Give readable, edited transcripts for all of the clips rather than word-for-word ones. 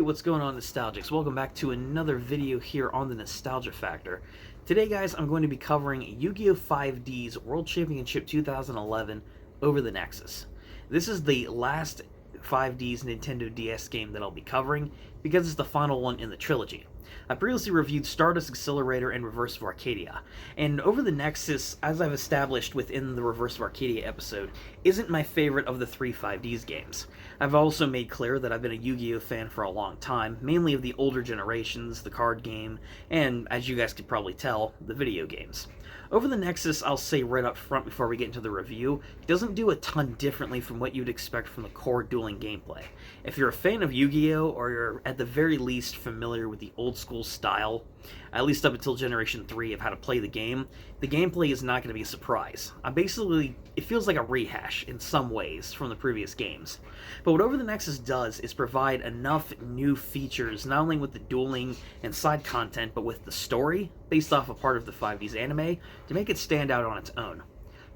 what's going on, Nostalgics? Welcome back to another video here on the Nostalgia Factor. Today, guys, I'm going to be covering Yugioh 5Ds World Championship 2011 Over the Nexus. This is the last 5Ds Nintendo DS game that I'll be covering because it's the final one in the trilogy. I previously reviewed Stardust Accelerator and Reverse of Arcadia, and Over the Nexus, as I've established within the Reverse of Arcadia episode, isn't my favorite of the three 5Ds games. I've also made clear that I've been a Yu-Gi-Oh fan for a long time, mainly of the older generations, the card game, and, as you guys could probably tell, the video games. Over the Nexus, I'll say right up front before we get into the review, doesn't do a ton differently from what you'd expect from the core dueling gameplay. If you're a fan of Yu-Gi-Oh, or you're at the very least familiar with the old school style, at least up until Generation 3 of how to play the gameplay is not going to be a surprise. It feels like a rehash in some ways from the previous games. But what Over the Nexus does is provide enough new features, not only with the dueling and side content, but with the story, based off a part of the 5Ds anime, to make it stand out on its own.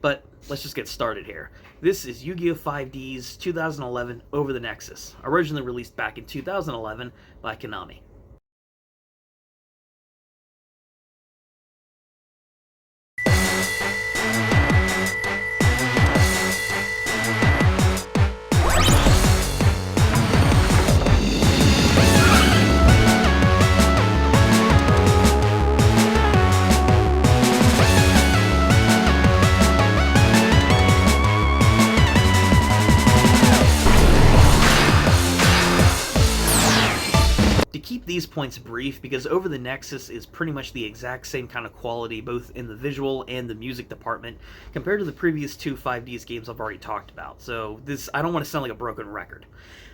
But let's just get started here. This is Yugioh 5Ds 2011 Over the Nexus, originally released back in 2011 by Konami. Keep these points brief because Over the Nexus is pretty much the exact same kind of quality both in the visual and the music department compared to the previous two 5Ds games I've already talked about, so I don't want to sound like a broken record.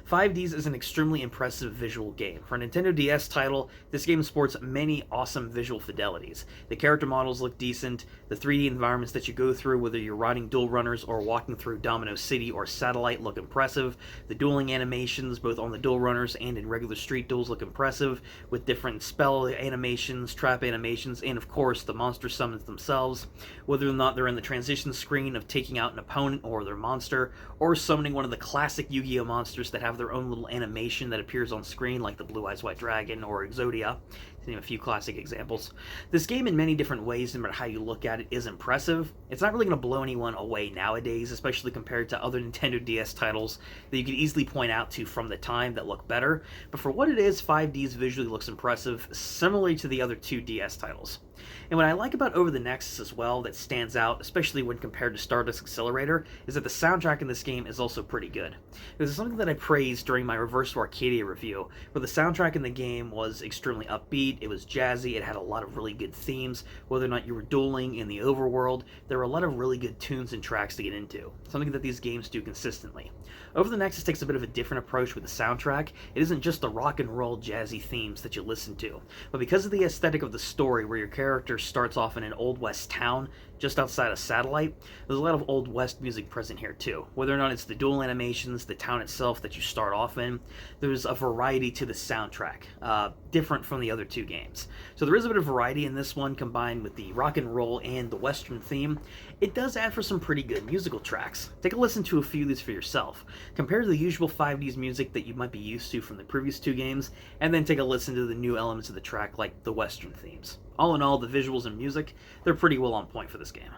5Ds is an extremely impressive visual game. For a Nintendo DS title, this game sports many awesome visual fidelities. The character models look decent, the 3D environments that you go through, whether you're riding duel runners or walking through Domino City or Satellite, look impressive. The dueling animations, both on the duel runners and in regular street duels, look impressive, with different spell animations, trap animations, and of course the monster summons themselves, whether or not they're in the transition screen of taking out an opponent or their monster, or summoning one of the classic Yu-Gi-Oh monsters that have their own little animation that appears on screen, like the Blue Eyes White Dragon or Exodia, to name a few classic examples. This game, in many different ways, no matter how you look at it, is impressive. It's not really going to blow anyone away nowadays, especially compared to other Nintendo DS titles that you could easily point out to from the time that look better, but for what it is, 5Ds visually looks impressive, similarly to the other two DS titles. And what I like about Over the Nexus as well that stands out, especially when compared to Stardust Accelerator, is that the soundtrack in this game is also pretty good. This is something that I praised during my Reverse of Arcadia review, where the soundtrack in the game was extremely upbeat, it was jazzy, it had a lot of really good themes. Whether or not you were dueling in the overworld, there were a lot of really good tunes and tracks to get into, something that these games do consistently. Over the Nexus takes a bit of a different approach with the soundtrack. It isn't just the rock and roll jazzy themes that you listen to, but because of the aesthetic of the story, where your character starts off in an Old West town just outside of Satellite, there's a lot of Old West music present here too. Whether or not it's the duel animations, the town itself that you start off in, there's a variety to the soundtrack, different from the other two games. So there is a bit of variety in this one, combined with the rock and roll and the Western theme. It does add for some pretty good musical tracks. Take a listen to a few of these for yourself. Compare to the usual 5Ds music that you might be used to from the previous two games, and then take a listen to the new elements of the track like the Western themes. All in all, the visuals and music, they're pretty well on point for this game.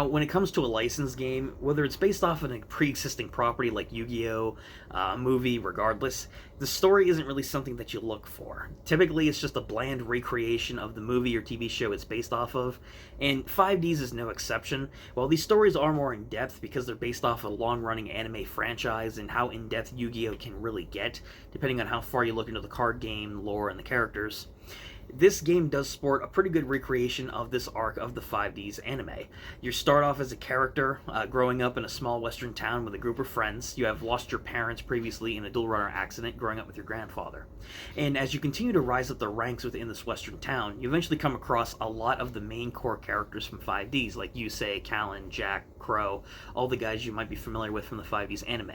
Now, when it comes to a licensed game, whether it's based off of a pre-existing property like Yu-Gi-Oh, movie, regardless, the story isn't really something that you look for. Typically, it's just a bland recreation of the movie or TV show it's based off of, and 5Ds is no exception. While these stories are more in-depth because they're based off a long-running anime franchise and how in-depth Yu-Gi-Oh can really get, depending on how far you look into the card game, lore, and the characters, this game does sport a pretty good recreation of this arc of the 5Ds anime. You start off as a character growing up in a small western town with a group of friends. You have lost your parents previously in a dual runner accident growing up with your grandfather. And as you continue to rise up the ranks within this western town, you eventually come across a lot of the main core characters from 5Ds, like Yusei, Callan, Jack, Crow, all the guys you might be familiar with from the 5Ds anime.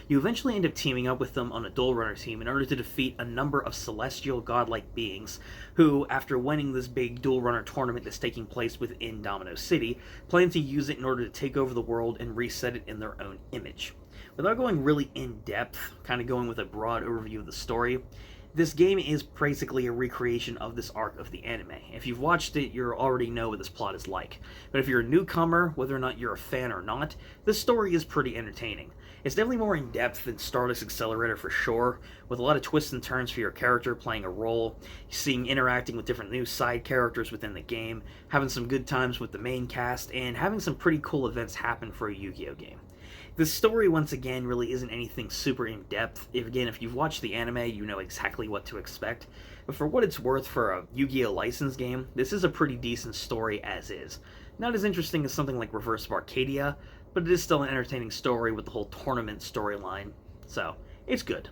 You eventually end up teaming up with them on a dual runner team in order to defeat a number of celestial godlike beings who, after winning this big dual runner tournament that's taking place within Domino City, plan to use it in order to take over the world and reset it in their own image. Without going really in depth, kind of going with a broad overview of the story, this game is basically a recreation of this arc of the anime. If you've watched it, you already know what this plot is like. But if you're a newcomer, whether or not you're a fan or not, this story is pretty entertaining. It's definitely more in-depth than Stardust Accelerator for sure, with a lot of twists and turns for your character playing a role, interacting with different new side characters within the game, having some good times with the main cast, and having some pretty cool events happen for a Yu-Gi-Oh game. The story, once again, really isn't anything super in-depth. If you've watched the anime, you know exactly what to expect. But for what it's worth for a Yu-Gi-Oh licensed game, this is a pretty decent story as is. Not as interesting as something like Reverse of Arcadia, but it is still an entertaining story with the whole tournament storyline. So, it's good.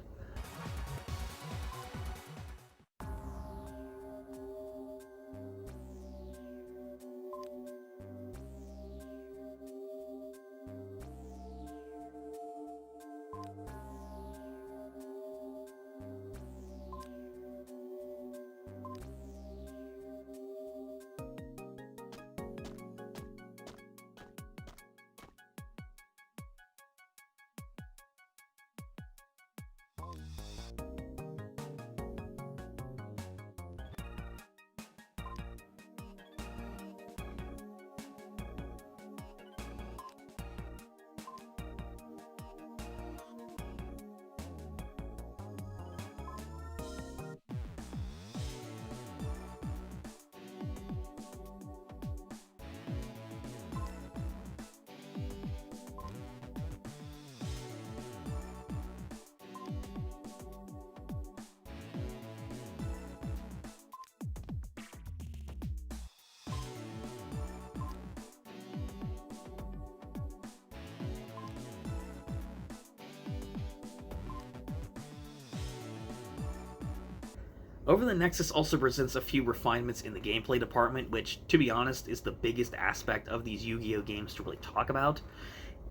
Over the Nexus also presents a few refinements in the gameplay department, which, to be honest, is the biggest aspect of these Yu-Gi-Oh games to really talk about.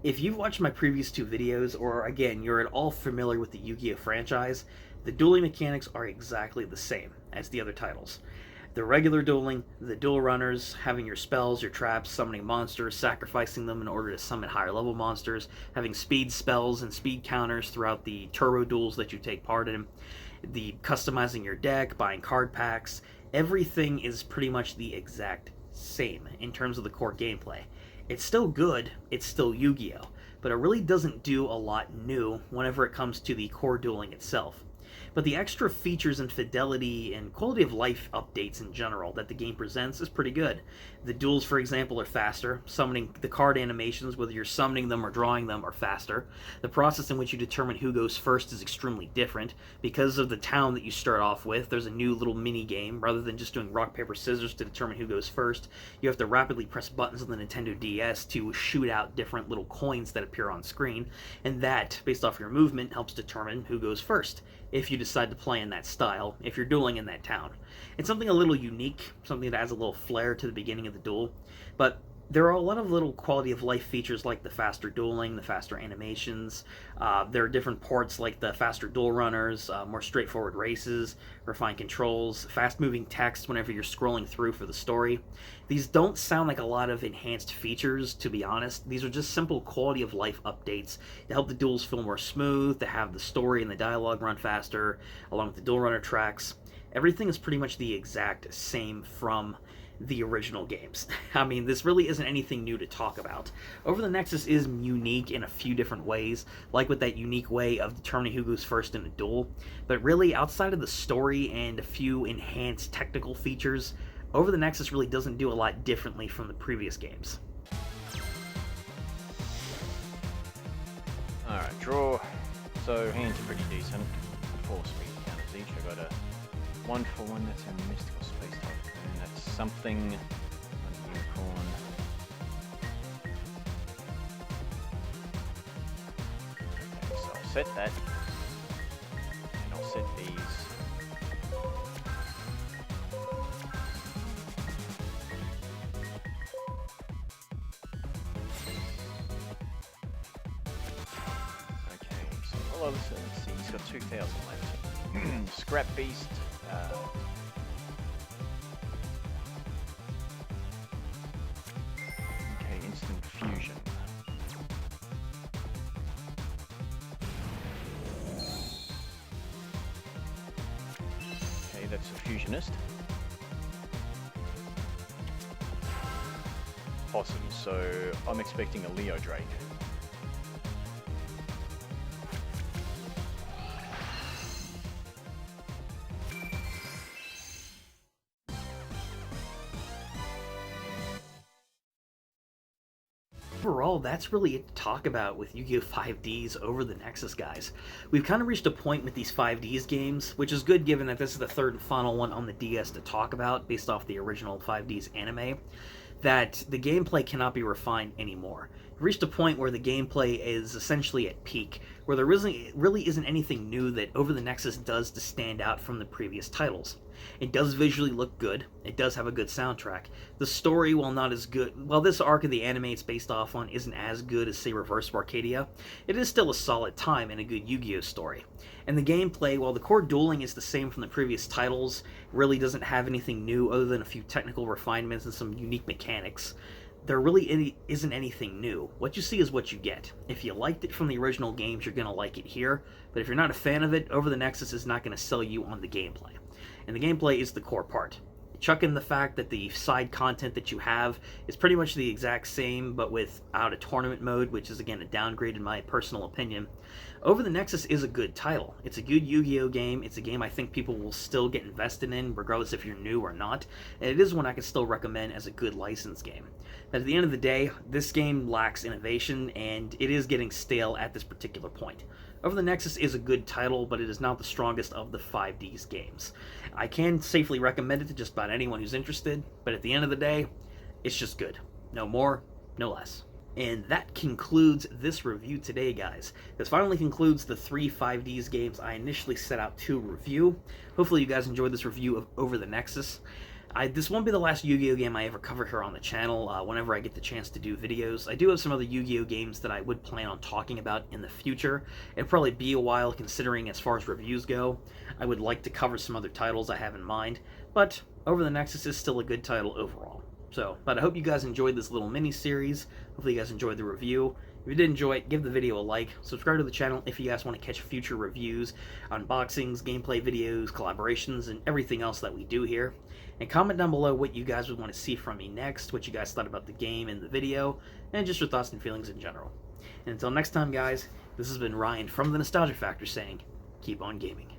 If you've watched my previous two videos, or again, you're at all familiar with the Yu-Gi-Oh franchise, the dueling mechanics are exactly the same as the other titles. The regular dueling, the dual runners, having your spells, your traps, summoning monsters, sacrificing them in order to summon higher level monsters, having speed spells and speed counters throughout the turbo duels that you take part in, the customizing your deck, buying card packs, everything is pretty much the exact same in terms of the core gameplay. It's still good, it's still Yu-Gi-Oh, but it really doesn't do a lot new whenever it comes to the core dueling itself. But the extra features and fidelity and quality of life updates in general that the game presents is pretty good. The duels, for example, are faster. Summoning the card animations, whether you're summoning them or drawing them, are faster. The process in which you determine who goes first is extremely different. Because of the town that you start off with, there's a new little mini game. Rather than just doing rock, paper, scissors to determine who goes first, you have to rapidly press buttons on the Nintendo DS to shoot out different little coins that appear on screen, and that, based off your movement, helps determine who goes first, if you decide to play in that style, if you're dueling in that town. It's something a little unique, something that adds a little flair to the beginning of the duel, but there are a lot of little quality of life features like the faster dueling, the faster animations. There are different ports like the faster duel runners, more straightforward races, refined controls, fast moving text whenever you're scrolling through for the story. These don't sound like a lot of enhanced features, to be honest. These are just simple quality of life updates to help the duels feel more smooth, to have the story and the dialogue run faster, along with the duel runner tracks. everything is pretty much the exact same from the original games. I mean, this really isn't anything new to talk about. Over the Nexus is unique in a few different ways, like with that unique way of determining who goes first in a duel, but really, outside of the story and a few enhanced technical features, Over the Nexus really doesn't do a lot differently from the previous games. Alright, draw. So hands are pretty decent. 4 speed counters each. I got a 1 for 1, that's a mystical space type. And that's something on a unicorn. Okay, so I'll set that. And I'll set these. Let's see, he's got 2,000 left. Scrap Beast. Okay, instant fusion. Okay, that's a fusionist. Awesome, so I'm expecting a Leo Drake. Overall, that's really it to talk about with Yugioh 5Ds Over the Nexus, guys. We've kind of reached a point with these 5Ds games, which is good given that this is the third and final one on the DS to talk about, based off the original 5Ds anime, that the gameplay cannot be refined anymore. We've reached a point where the gameplay is essentially at peak, where there really isn't anything new that Over the Nexus does to stand out from the previous titles. It does visually look good, it does have a good soundtrack. The story, while not as good, while this arc of the anime it's based off on isn't as good as, say, Reverse of Arcadia, it is still a solid time and a good Yu-Gi-Oh story. And the gameplay, while the core dueling is the same from the previous titles, really doesn't have anything new other than a few technical refinements and some unique mechanics. There really isn't anything new. What you see is what you get. If you liked it from the original games, you're going to like it here, but if you're not a fan of it, Over the Nexus is not going to sell you on the gameplay. And the gameplay is the core part. Chuck in the fact that the side content that you have is pretty much the exact same, but without a tournament mode, which is, again, a downgrade in my personal opinion. Over the Nexus is a good title. It's a good Yu-Gi-Oh game. It's a game I think people will still get invested in, regardless if you're new or not. And it is one I can still recommend as a good license game. But at the end of the day, this game lacks innovation, and it is getting stale at this particular point. Over the Nexus is a good title, but it is not the strongest of the 5Ds games. I can safely recommend it to just about anyone who's interested, but at the end of the day, it's just good. No more, no less. And that concludes this review today, guys. This finally concludes the 3 5Ds games I initially set out to review. Hopefully you guys enjoyed this review of Over the Nexus. This won't be the last Yu-Gi-Oh game I ever cover here on the channel whenever I get the chance to do videos. I do have some other Yu-Gi-Oh games that I would plan on talking about in the future. It'll probably be a while considering as far as reviews go. I would like to cover some other titles I have in mind, but Over the Nexus is still a good title overall. But I hope you guys enjoyed this little mini-series. Hopefully you guys enjoyed the review. If you did enjoy it, give the video a like, subscribe to the channel if you guys want to catch future reviews, unboxings, gameplay videos, collaborations, and everything else that we do here. And comment down below what you guys would want to see from me next, what you guys thought about the game and the video, and just your thoughts and feelings in general. And until next time, guys, this has been Ryan from The Nostalgia Factor saying, keep on gaming.